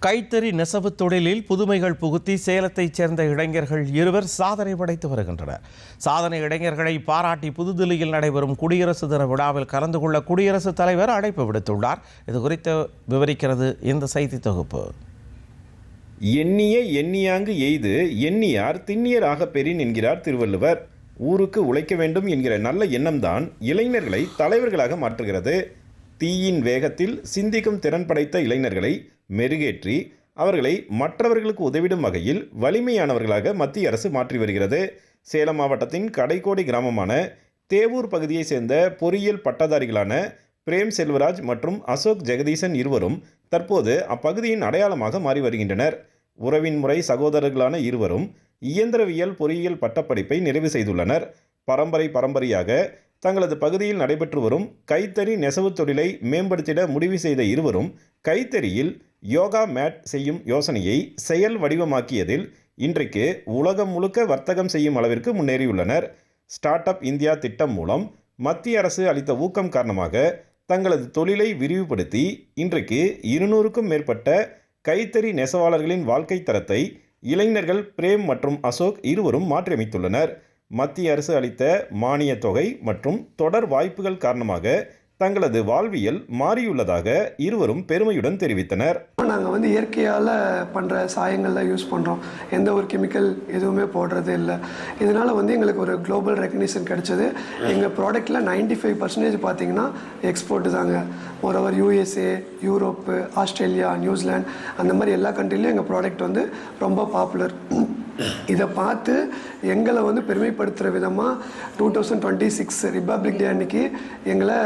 கைத்தறி நெசவு தொழிலில் புதுமைகள் புகுத்தி சேலத்தைச் சேர்ந்த இளைஞர்கள் இருவர் சாதனை படைத்து வருகின்றனர். சாதனை இளைஞர்களை பாராட்டி புதுதில்லியில் நடைபெறும் குடியரசு தின விழாவில் கலந்து கொள்ள குடியரசுத் தலைவர் அழைப்பு விடுத்துள்ளார். இது குறித்து விவரிக்கிறது இந்த செய்தி தொகுப்பு. எண்ணிய எண்ணியாங்கு எய்து எண்ணியார் திண்ணியராக பெறின் என்கிறார் திருவள்ளுவர். ஊருக்கு உழைக்க வேண்டும் என்கிற நல்ல எண்ணம்தான் இளைஞர்களை தலைவர்களாக மாற்றுகிறது. தீயின் வேகத்தில் சிந்திக்கும் திறன் படைத்த இளைஞர்களை மெருகேற்றி அவர்களை மற்றவர்களுக்கு உதவிடும் வகையில் வலிமையானவர்களாக மத்திய அரசு மாற்றி வருகிறது. சேலம் மாவட்டத்தின் கடைக்கோடி கிராமமான தேவூர் பகுதியைச் சேர்ந்த பொறியியல் பட்டதாரிகளான பிரேம் செல்வராஜ் மற்றும் அசோக் ஜெகதீசன் இருவரும் தற்போது அப்பகுதியின் அடையாளமாக மாறி வருகின்றனர். உறவின் முறை சகோதரர்களான இருவரும் இயந்திரவியல் பொறியியல் பட்டப்படிப்பை நிறைவு செய்துள்ளனர். பரம்பரையாக தங்களது பகுதியில் நடைபெற்று வரும் கைத்தறி நெசவு தொழிலை மேம்படுத்திட முடிவு செய்த இருவரும் கைத்தறியில் யோகா மேட் செய்யும் யோசனையை செயல் வடிவமாக்கியதில் இன்றைக்கு உலகம் முழுக்க வர்த்தகம் செய்யும் அளவிற்கு முன்னேறியுள்ளனர். ஸ்டார்ட் அப் இந்தியா திட்டம் மூலம் மத்திய அரசு அளித்த ஊக்கம் காரணமாக தங்களது தொழிலை விரிவுபடுத்தி இன்றைக்கு 200க்கும் மேற்பட்ட கைத்தறி நெசவாளர்களின் வாழ்க்கை தரத்தை இளைஞர்கள் பிரேம் மற்றும் அசோக் இருவரும் மாற்றியமைத்துள்ளனர். மத்திய அரசு அளித்த மானிய தொகை மற்றும் தொடர் வாய்ப்புகள் காரணமாக தங்களது வாழ்வியல் மாறியுள்ளதாக இருவரும் பெருமையுடன் தெரிவித்தனர். நாங்கள் இயற்கையால் பண்ணுற சாயங்கள்லாம் யூஸ் பண்ணுறோம். எந்த ஒரு கெமிக்கல் எதுவுமே போடுறது இல்லை. இதனால் எங்களுக்கு ஒரு குளோபல் ரெக்கக்னிஷன் கிடைச்சது. எங்கள் ப்ராடக்டில் 95% பார்த்தீங்கன்னா எக்ஸ்போர்ட்டு தாங்க. Moreover USA, Europe, Australia, New Zealand அந்த மாதிரி எல்லா கண்ட்ரிலையும் எங்கள் ப்ராடக்ட் ரொம்ப பாப்புலர். இதை பார்த்து எங்களை பெருமைப்படுத்துகிற விதமாக 2026 ரிப்பப்ளிக் டே அன்னைக்கு எங்களை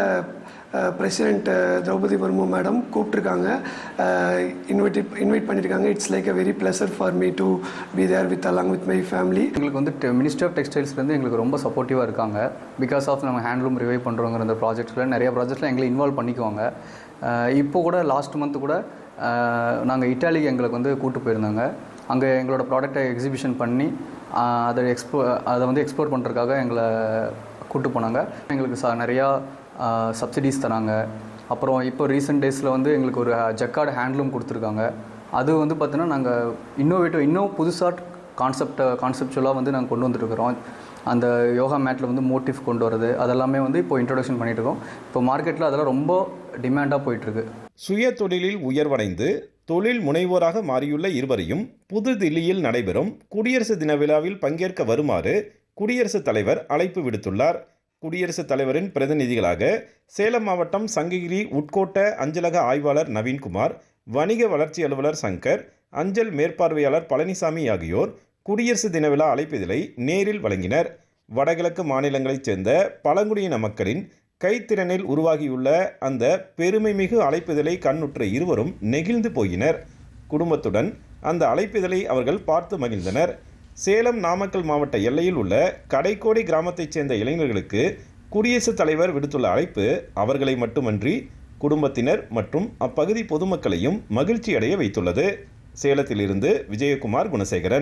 பிரசிடெண்ட் திரௌபதி முர்மு மேடம் கூப்பிட்ருக்காங்க, இன்வைட் பண்ணியிருக்காங்க. It's like a very pleasure for me to be there with along with my family. எங்களுக்கு மினிஸ்ட்ரி ஆஃப் டெக்ஸ்டைல்ஸ்லேருந்து எங்களுக்கு ரொம்ப சப்போர்ட்டிவாக இருக்காங்க. பிகாஸ் ஆஃப் நம்ம ஹேண்ட்லூம் ரிவைவ் பண்ணுறோங்கிற அந்த ப்ராஜெக்ட்ஸில் நிறைய ப்ராஜெக்ட்ஸில் எங்களை இன்வால்வ் பண்ணிக்குவாங்க. இப்போ கூட லாஸ்ட் மந்த்து கூட நாங்கள் இட்டாலிக்கு எங்களுக்கு கூப்பிட்டு போயிருந்தாங்க. அங்கே எங்களோட ப்ராடக்டை எக்ஸிபிஷன் பண்ணி அதை எக்ஸ்ப்ளோர் பண்ணுறதுக்காக எங்களை கூப்பிட்டு போனாங்க. எங்களுக்கு நிறையா சப்சிடிஸ் தராங்க. அப்புறம் இப்போ ரீசெண்ட் டேஸில் எங்களுக்கு ஒரு ஜக்கார்டு ஹேண்ட்லூம் கொடுத்துருக்காங்க. அது பார்த்தீங்கன்னா நாங்கள் இன்னும் புதுசாக கான்செப்டுவலாக நாங்கள் கொண்டு வந்துட்டுருக்கிறோம். அந்த யோகா மேட்டில் மோட்டிவ் கொண்டு வரது அதெல்லாமே இப்போ இன்ட்ரடக்ஷன் பண்ணிகிட்டு இருக்கோம். இப்போ மார்க்கெட்டில் அதெல்லாம் ரொம்ப டிமாண்டாக போயிட்டுருக்கு. சுய தொழிலில் உயர்வடைந்து தொழில் முனைவோராக மாறியுள்ள இருவரையும் புதுதில்லியில் நடைபெறும் குடியரசு தின விழாவில் பங்கேற்க வருமாறு குடியரசுத் தலைவர் அழைப்பு விடுத்துள்ளார். குடியரசுத் தலைவரின் பிரதிநிதிகளாக சேலம் மாவட்டம் சங்ககிரி உட்கோட்ட அஞ்சலக ஆய்வாளர் நவீன்குமார், வணிக வளர்ச்சி அலுவலர் சங்கர், அஞ்சல் மேற்பார்வையாளர் பழனிசாமி ஆகியோர் குடியரசு தின விழா அழைப்பிதழை நேரில் வழங்கினர். வடகிழக்கு மாநிலங்களைச் சேர்ந்த பழங்குடியின மக்களின் கைத்திறனில் உருவாகியுள்ள அந்த பெருமைமிகு அழைப்பிதழை கண்ணுற்ற இருவரும் நெகிழ்ந்து போயினர். குடும்பத்துடன் அந்த அழைப்பிதழை அவர்கள் பார்த்து மகிழ்ந்தனர். சேலம் நாமக்கல் மாவட்ட எல்லையில் உள்ள கடைக்கோடி கிராமத்தைச் சேர்ந்த இளைஞர்களுக்கு குடியரசுத் தலைவர் விடுத்துள்ள அழைப்பு அவர்களை மட்டுமன்றி குடும்பத்தினர் மற்றும் அப்பகுதி பொதுமக்களையும் மகிழ்ச்சி அடைய வைத்துள்ளது. சேலத்திலிருந்து விஜயகுமார் குணசேகரன்.